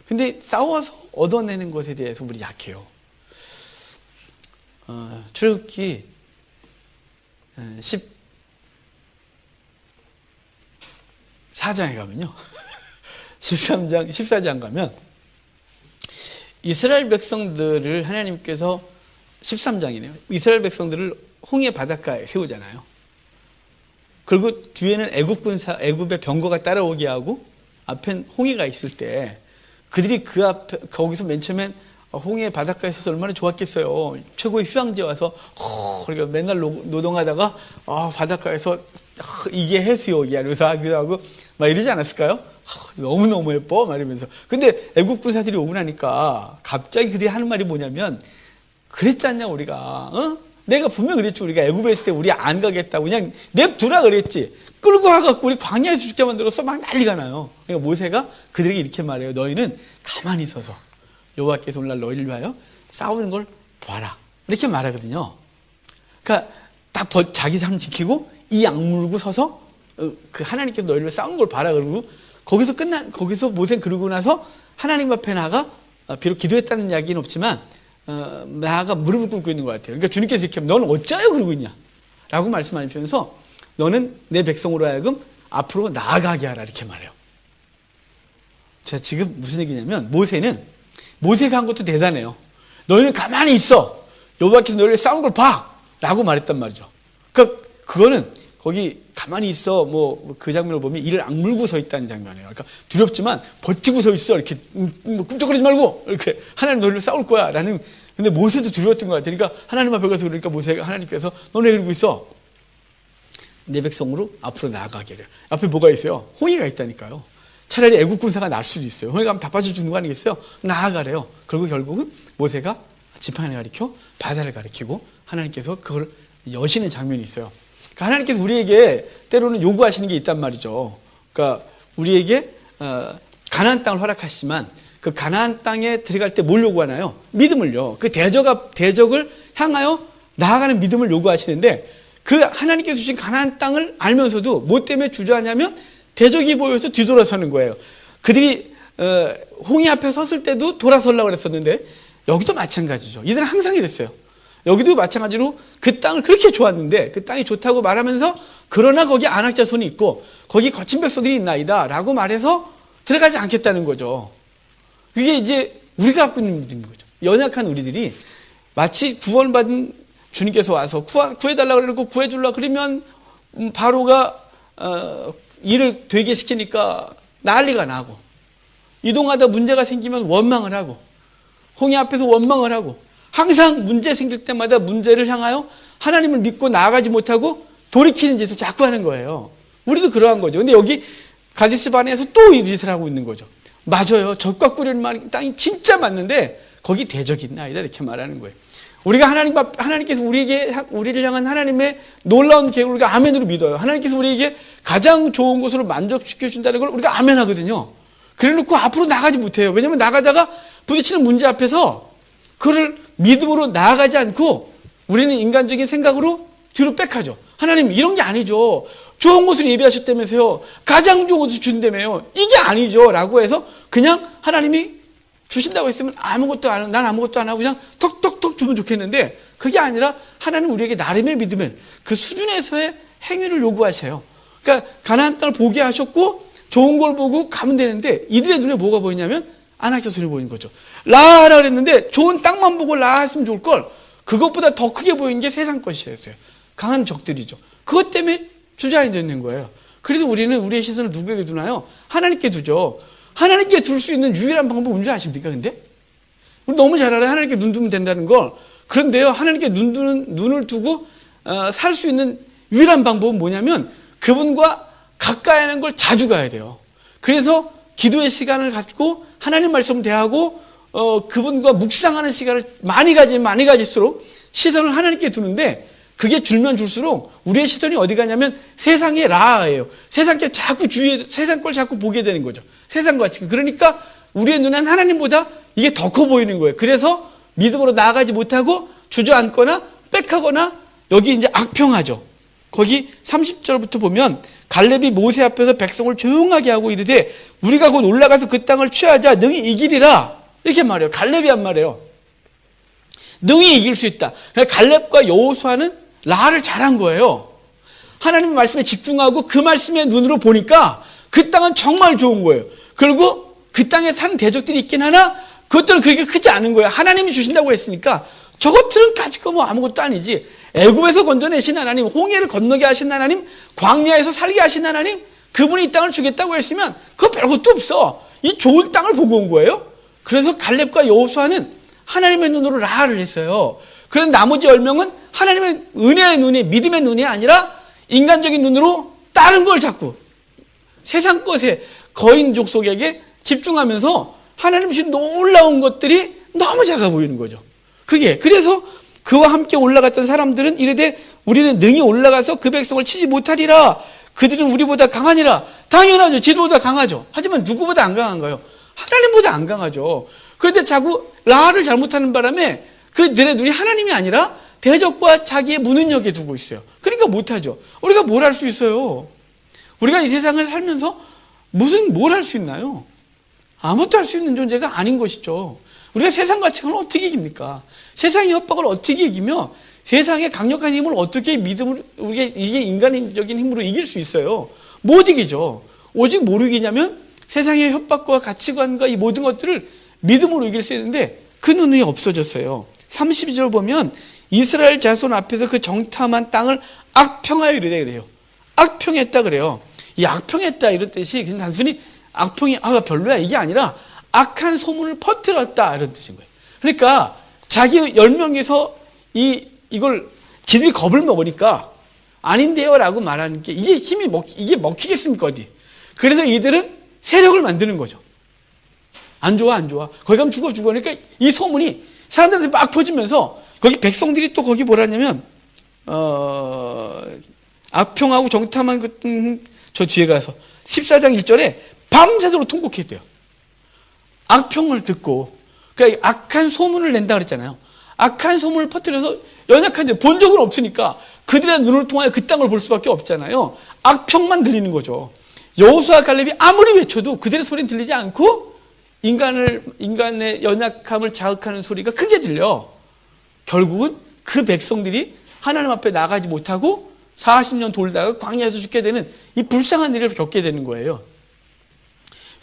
근데 싸워서 얻어내는 것에 대해서 우리 약해요. 출애굽기 14장에 가면요. 13장, 14장 가면 이스라엘 백성들을 하나님께서 13장이네요. 이스라엘 백성들을 홍해 바닷가에 세우잖아요. 그리고 뒤에는 애굽의 병거가 따라오게 하고 앞에 홍해가 있을 때 그들이 그 앞에 거기서 맨 처음엔 홍해 바닷가에 있어서 얼마나 좋았겠어요. 최고의 휴양지 와서 그러니까 맨날 노동하다가 바닷가에서 이게 해수욕이야 이러면서 하기도 하고 막 이러지 않았을까요? 너무너무 예뻐 막 이러면서. 근데 애국 군사들이 오고 나니까 갑자기 그들이 하는 말이 뭐냐면 그랬지 않냐 우리가 내가 분명 그랬지 우리가 애국에 있을 때 우리 안 가겠다고 그냥 냅두라 그랬지. 끌고 와갖고 우리 광야에서 죽게 만들어서 막 난리가 나요. 그러니까 모세가 그들에게 이렇게 말해요. 너희는 가만히 있어서 여호와께서 오늘날 너희를 위하여 싸우는 걸 봐라. 이렇게 말하거든요. 그러니까 딱 자기 삶 지키고 이 악물고 서서 그 하나님께서 너희를 위해 싸우는 걸 봐라. 그러고 거기서 모세는 그러고 나서 하나님 앞에 나가 비록 기도했다는 이야기는 없지만 나가 무릎을 꿇고 있는 것 같아요. 그러니까 주님께서 이렇게 너는 어찌하여 그러고 있냐? 라고 말씀하시면서 너는 내 백성으로 하여금 앞으로 나아가게 하라 이렇게 말해요. 자, 지금 무슨 얘기냐면 모세가 한 것도 대단해요. 너희는 가만히 있어. 여호와께서 너희를 싸우는 걸 봐. 라고 말했단 말이죠. 그러니까 그거는 거기 가만히 있어 뭐 그 장면을 보면 이를 악물고 서 있다는 장면이에요. 그러니까 두렵지만 버티고 서 있어. 이렇게 꿈쩍거리지 말고 이렇게 하나님 너희를 싸울 거야. 라는. 근데 모세도 두려웠던 것 같아요. 그러니까 하나님 앞에 가서 그러니까 모세가 하나님께서 너는 왜 그러고 있어? 내 백성으로 앞으로 나아가게 해요. 앞에 뭐가 있어요? 홍해가 있다니까요. 차라리 애국 군사가 날 수도 있어요. 홍해 가면 다 빠져 죽는 거 아니겠어요? 나아가래요. 그리고 결국은 모세가 지팡이를 가리켜 바다를 가리키고 하나님께서 그걸 여시는 장면이 있어요. 그러니까 하나님께서 우리에게 때로는 요구하시는 게 있단 말이죠. 그러니까 우리에게 가나안 땅을 허락하시지만 그 가나안 땅에 들어갈 때 뭘 요구하나요? 믿음을요. 그 대적을 향하여 나아가는 믿음을 요구하시는데 그 하나님께서 주신 가나안 땅을 알면서도 뭐 때문에 주저하냐면 대적이 보여서 뒤돌아서는 거예요. 그들이 홍해 앞에 섰을 때도 돌아서려고 그랬었는데 여기도 마찬가지죠. 이들은 항상 이랬어요. 여기도 마찬가지로 그 땅을 그렇게 좋았는데 그 땅이 좋다고 말하면서 그러나 거기 안악 자손이 있고 거기 거친 백성들이 있나이다 라고 말해서 들어가지 않겠다는 거죠. 그게 이제 우리가 갖고 있는 믿음인 거죠. 연약한 우리들이 마치 구원받은 주님께서 와서 구해달라고 그러고 구해주려고 그러면 바로가 일을 되게 시키니까 난리가 나고 이동하다 문제가 생기면 원망을 하고 홍해 앞에서 원망을 하고 항상 문제 생길 때마다 문제를 향하여 하나님을 믿고 나아가지 못하고 돌이키는 짓을 자꾸 하는 거예요. 우리도 그러한 거죠. 근데 여기 가데스 바네에서 또 이 짓을 하고 있는 거죠. 맞아요. 적과 꿀의 땅이 진짜 맞는데 거기 대적이 있나이다 이렇게 말하는 거예요. 우리가 하나님께서 우리를 향한 하나님의 놀라운 계획을 우리가 아멘으로 믿어요. 하나님께서 우리에게 가장 좋은 곳으로 만족시켜 준다는 걸 우리가 아멘하거든요. 그래놓고 앞으로 나가지 못해요. 왜냐하면 나가다가 부딪히는 문제 앞에서 그를 믿음으로 나아가지 않고 우리는 인간적인 생각으로 뒤로 빽하죠. 하나님 이런 게 아니죠. 좋은 곳을 예비하셨다면서요. 가장 좋은 곳을 준다며요. 이게 아니죠. 라고 해서 그냥 하나님이 주신다고 했으면 난 아무것도 안 하고 그냥 턱턱턱 주면 좋겠는데 그게 아니라 하나님 우리에게 나름의 믿음을 그 수준에서의 행위를 요구하셔요. 그러니까 가나안 땅을 보게 하셨고 좋은 걸 보고 가면 되는데 이들의 눈에 뭐가 보이냐면 안악 자손이 보이는 거죠. 라하라 그랬는데 좋은 땅만 보고 라하 했으면 좋을 걸 그것보다 더 크게 보이는 게 세상 것이었어요. 강한 적들이죠. 그것 때문에 주저앉아 있는 거예요. 그래서 우리는 우리의 시선을 누구에게 두나요? 하나님께 두죠. 하나님께 둘 수 있는 유일한 방법은 뭔지 아십니까? 근데 우리 너무 잘 알아요. 하나님께 눈 두면 된다는 걸. 그런데요, 하나님께 눈을 두고 살 수 있는 유일한 방법은 뭐냐면 그분과 가까이 하는 걸 자주 가야 돼요. 그래서 기도의 시간을 갖고 하나님 말씀 대하고 그분과 묵상하는 시간을 많이 가질수록 시선을 하나님께 두는데 그게 줄면 줄수록 우리의 시선이 어디 가냐면 세상의 라하예요. 세상 걸 자꾸 보게 되는 거죠. 세상과 지금. 그러니까 우리의 눈엔 하나님보다 이게 더 커 보이는 거예요. 그래서 믿음으로 나아가지 못하고 주저앉거나 빽하거나 여기 이제 악평하죠. 거기 30절부터 보면 갈렙이 모세 앞에서 백성을 조용하게 하고 이르되 우리가 곧 올라가서 그 땅을 취하자 능히 이기리라 이렇게 말해요. 갈렙이 한 말이에요. 능히 이길 수 있다. 갈렙과 여호수아는 라하를 잘한 거예요. 하나님의 말씀에 집중하고 그 말씀의 눈으로 보니까 그 땅은 정말 좋은 거예요. 그리고 그 땅에 산 대적들이 있긴 하나 그것들은 그렇게 크지 않은 거예요. 하나님이 주신다고 했으니까 저것들은 가지고 뭐 아무것도 아니지. 애굽에서 건져내신 하나님, 홍해를 건너게 하신 하나님, 광야에서 살게 하신 하나님, 그분이 이 땅을 주겠다고 했으면 그거 별것도 없어. 이 좋은 땅을 보고 온 거예요. 그래서 갈렙과 여호수아는 하나님의 눈으로 라를 했어요. 그런 나머지 10명은 하나님의 은혜의 눈이, 믿음의 눈이 아니라 인간적인 눈으로 다른 걸 자꾸 세상 것에 거인 족속에게 집중하면서 하나님 주신 놀라운 것들이 너무 작아 보이는 거죠. 그래서 그와 함께 올라갔던 사람들은 이르되 우리는 능히 올라가서 그 백성을 치지 못하리라. 그들은 우리보다 강하니라. 당연하죠. 지도보다 강하죠. 하지만 누구보다 안 강한가요? 하나님보다 안 강하죠. 그런데 자꾸 라를 잘못하는 바람에 그들의 눈이 하나님이 아니라 대적과 자기의 무능력에 두고 있어요. 그러니까 못하죠. 우리가 뭘 할 수 있어요? 우리가 이 세상을 살면서 뭘 할 수 있나요? 아무것도 할 수 있는 존재가 아닌 것이죠. 우리가 세상 가치관을 어떻게 이깁니까? 세상의 협박을 어떻게 이기며 세상의 강력한 힘을 어떻게 이게 인간적인 힘으로 이길 수 있어요? 못 이기죠. 오직 뭘 이기냐면 세상의 협박과 가치관과 이 모든 것들을 믿음으로 이길 수 있는데 그 눈이 없어졌어요. 32절 보면 이스라엘 자손 앞에서 그 정탐한 땅을 악평하여 이르되 그래요. 악평했다 그래요. 이 악평했다 이런 뜻이 그냥 단순히 악평이 별로야 이게 아니라 악한 소문을 퍼뜨렸다 이런 뜻인 거예요. 그러니까 자기 10명에서 이걸 지들이 겁을 먹으니까 아닌데요 라고 말하는 게 이게 이게 먹히겠습니까 어디. 그래서 이들은 세력을 만드는 거죠. 안 좋아 거기 가면 죽어 그러니까 이 소문이 사람들한테 막 퍼지면서 거기 백성들이 또 거기 뭐라냐면 악평하고 정탐한 저 뒤에 가서 14장 1절에 밤새도록 통곡했대요. 악평을 듣고 그러니까 악한 소문을 낸다 그랬잖아요. 악한 소문을 퍼뜨려서 연약한데 본 적은 없으니까 그들의 눈을 통하여 그 땅을 볼 수밖에 없잖아요. 악평만 들리는 거죠. 여호수아 갈렙이 아무리 외쳐도 그들의 소리는 들리지 않고 인간의 연약함을 자극하는 소리가 크게 들려. 결국은 그 백성들이 하나님 앞에 나가지 못하고 40년 돌다가 광야에서 죽게 되는 이 불쌍한 일을 겪게 되는 거예요.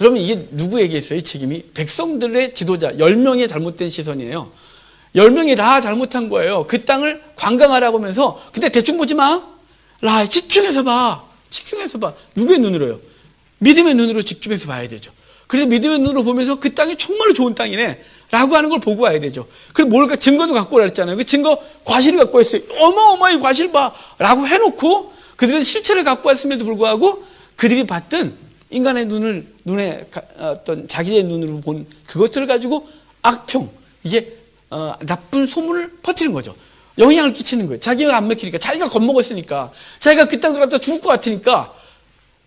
여러분 이게 누구에게 있어요? 이 책임이 백성들의 지도자 10명의 잘못된 시선이에요. 10명이 라 잘못한 거예요. 그 땅을 관광하라고 하면서 근데 대충 보지 마. 라 집중해서 봐. 누구의 눈으로요? 믿음의 눈으로 집중해서 봐야 되죠. 그래서 믿음의 눈으로 보면서 그 땅이 정말로 좋은 땅이네 라고 하는 걸 보고 와야 되죠. 그리고 뭘까? 증거도 갖고 오라 했잖아요. 그 증거 과실을 갖고 왔어요. 어마어마한 과실 봐 라고 해놓고 그들은 실체를 갖고 왔음에도 불구하고 그들이 봤던 인간의 눈에 어떤 자기의 눈으로 본 그것들을 가지고 악평 이게 나쁜 소문을 퍼뜨리는 거죠. 영향을 끼치는 거예요. 자기가 안 먹히니까 자기가 겁먹었으니까 자기가 그 땅 들어갔다 죽을 것 같으니까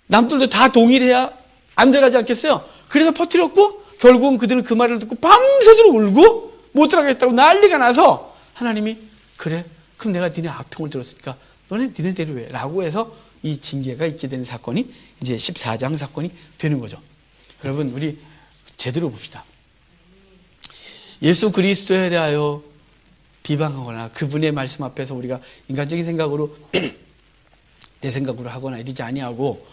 남들도 다 동의해야 안 들어가지 않겠어요? 그래서 퍼뜨렸고 결국은 그들은 그 말을 듣고 밤새도록 울고 못 들어가겠다고 난리가 나서 하나님이 그래 그럼 내가 니네 악평을 들었으니까 니네대로 해 라고 해서 이 징계가 있게 되는 사건이 이제 14장 사건이 되는 거죠. 여러분 우리 제대로 봅시다. 예수 그리스도에 대하여 비방하거나 그분의 말씀 앞에서 우리가 인간적인 생각으로 내 생각으로 하거나 이러지 아니하고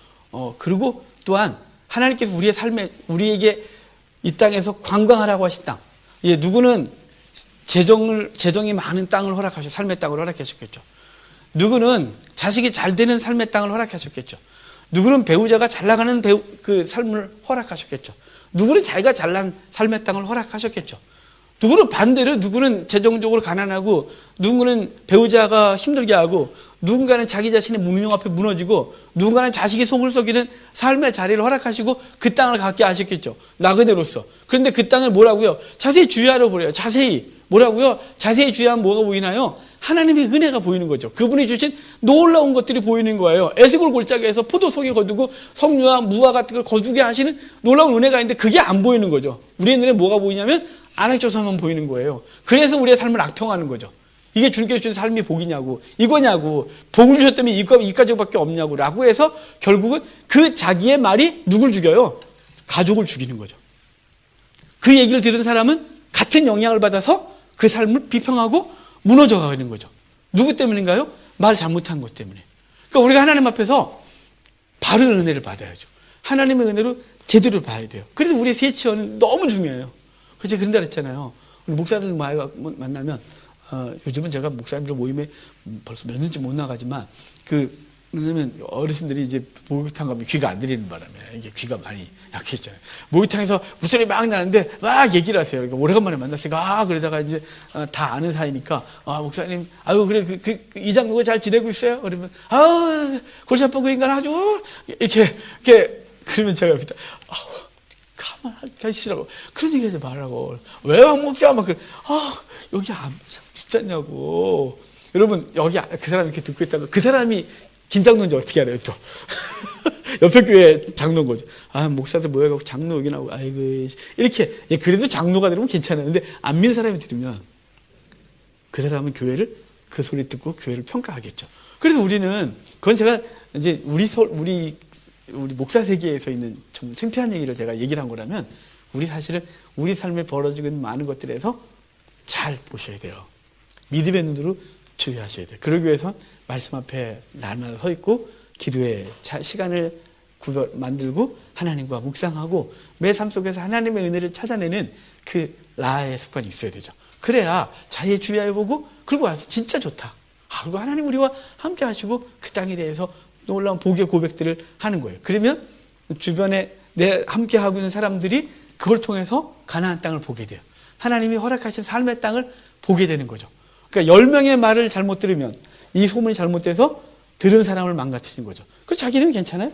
그리고 또한 하나님께서 우리에게 이 땅에서 관광하라고 하신 땅. 예, 누구는 재정이 많은 땅을 삶의 땅을 허락하셨겠죠. 누구는 자식이 잘 되는 삶의 땅을 허락하셨겠죠. 누구는 배우자가 잘 나가는 그 삶을 허락하셨겠죠. 누구는 자기가 잘난 삶의 땅을 허락하셨겠죠. 누구는 반대로 누구는 재정적으로 가난하고 누군가는 배우자가 힘들게 하고 누군가는 자기 자신의 무능력 앞에 무너지고 누군가는 자식이 속을 썩이는 삶의 자리를 허락하시고 그 땅을 갖게 하셨겠죠. 나그네로서. 그런데 그 땅을 뭐라고요? 자세히 주의하라고 그래요. 자세히. 뭐라고요? 자세히 주의하면 뭐가 보이나요? 하나님의 은혜가 보이는 거죠. 그분이 주신 놀라운 것들이 보이는 거예요. 에스골 골짜기에서 포도송이 거두고 석류와 무화 같은 걸 거두게 하시는 놀라운 은혜가 있는데 그게 안 보이는 거죠. 우리의 눈에 뭐가 보이냐면 안악조사만 보이는 거예요. 그래서 우리의 삶을 악평하는 거죠. 이게 주님께서 주신 삶이 복이냐고 이거냐고 복을 주셨다면 이까지밖에 없냐고 라고 해서 결국은 그 자기의 말이 누굴 죽여요? 가족을 죽이는 거죠. 그 얘기를 들은 사람은 같은 영향을 받아서 그 삶을 비평하고 무너져 가는 거죠. 누구 때문인가요? 말 잘못한 것 때문에. 그러니까 우리가 하나님 앞에서 바른 은혜를 받아야죠. 하나님의 은혜로 제대로 봐야 돼요. 그래서 우리의 세치어는 너무 중요해요. 그제 그런다 그랬잖아요. 우리 목사들 만나면 요즘은 제가 목사님들 모임에 벌써 몇 년째 못 나가지만 그 왜냐면 어르신들이 이제 목욕탕 가면 귀가 안 들리는 바람에 이게 귀가 많이 약해졌잖아요. 목욕탕에서 물소리 막 나는데 막 얘기를 하세요. 그러니까 오래간만에 만났으니까 그러다가 이제 다 아는 사이니까 목사님 아유 그래 이 장로가 잘 지내고 있어요? 그러면 골칫 뻗고 인간 아주 이렇게 그러면 제가 옆에 가만히 계시라고 그런 얘기 하지 말라고 왜 왕목사 막 그래 여기 아무 사람 있잖냐고. 여러분 여기 그 사람이 이렇게 듣고 있다가 그 사람이 김장로인지 어떻게 알아요 또. 옆에 교회 장로인 거죠. 목사들 모여가지고 장로 여기 나오고 아이고 이렇게 그래도 장로가 들으면 괜찮아요. 근데 안 믿는 사람이 들으면 그 사람은 교회를 그 소리 듣고 교회를 평가하겠죠. 그래서 우리는 그건 제가 이제 우리 목사 세계에서 있는 좀 창피한 얘기를 제가 얘기를 한 거라면 우리 사실은 우리 삶에 벌어지고 있는 많은 것들에서 잘 보셔야 돼요. 믿음의 눈으로 주의하셔야 돼요. 그러기 위해선 말씀 앞에 날마다 서 있고 기도의 시간을 만들고 하나님과 묵상하고 매 삶 속에서 하나님의 은혜를 찾아내는 그 라의 습관이 있어야 되죠. 그래야 자기의 주의하여 보고 그리고 와서 진짜 좋다. 그리고 하나님 우리와 함께 하시고 그 땅에 대해서 놀라운 복의 고백들을 하는 거예요. 그러면 주변에 함께 하고 있는 사람들이 그걸 통해서 가나안 땅을 보게 돼요. 하나님이 허락하신 삶의 땅을 보게 되는 거죠. 그러니까 10명의 말을 잘못 들으면 이 소문이 잘못돼서 들은 사람을 망가뜨리는 거죠. 그 자기는 괜찮아요?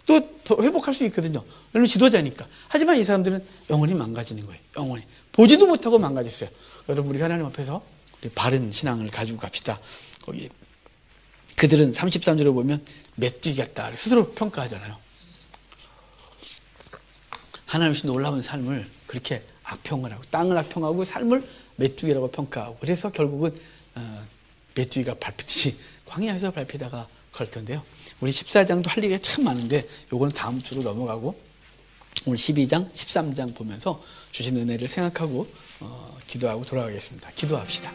또 더 회복할 수 있거든요. 왜냐면 지도자니까. 하지만 이 사람들은 영원히 망가지는 거예요. 영원히. 보지도 못하고 망가졌어요. 여러분 우리가 하나님 앞에서 우리 바른 신앙을 가지고 갑시다. 거기 그들은 33절에 보면 메뚜기 같다 스스로 평가하잖아요. 하나님 없이 놀라운 삶을 그렇게 악평을 하고 땅을 악평하고 삶을 메뚜기라고 평가하고 그래서 결국은 메뚜기가 밟히듯이 광야에서 밟히다가 걸 텐데요. 우리 14장도 할 얘기가 참 많은데 요거는 다음 주로 넘어가고 오늘 12장, 13장 보면서 주신 은혜를 생각하고 기도하고 돌아가겠습니다. 기도합시다.